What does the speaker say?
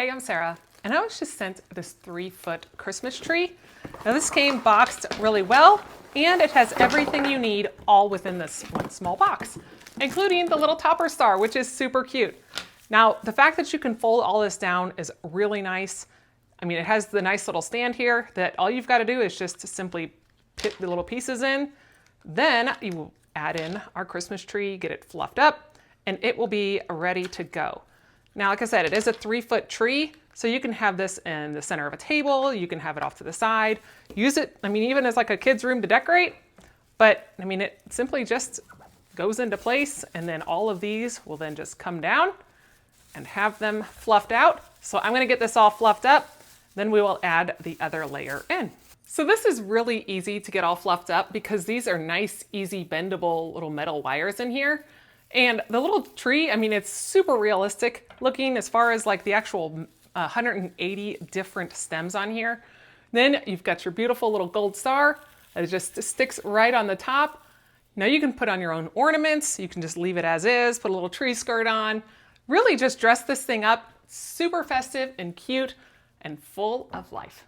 Hi, I'm Sarah, and I was just sent this 3-foot Christmas tree. Now this came boxed really well, and it has everything you need all within this one small box, including the little topper star, which is super cute. Now, the fact that you can fold all this down is really nice. I mean, it has the nice little stand here that all you've got to do is just to simply put the little pieces in. Then you will add in our Christmas tree, get it fluffed up, and it will be ready to go. Now, like I said, it is a 3-foot tree, so you can have this in the center of a table, you can have it off to the side, use it, I mean, even as like a kid's room to decorate, but I mean, it simply just goes into place, and then all of these will then just come down and have them fluffed out. So I'm gonna get this all fluffed up, then we will add the other layer in. So this is really easy to get all fluffed up because these are nice, easy, bendable little metal wires in here. And the little tree, I mean, it's super realistic looking as far as like the actual 180 different stems on here. Then you've got your beautiful little gold star that just sticks right on the top. Now you can put on your own ornaments. You can just leave it as is, put a little tree skirt on. Really just dress this thing up super festive and cute and full of life.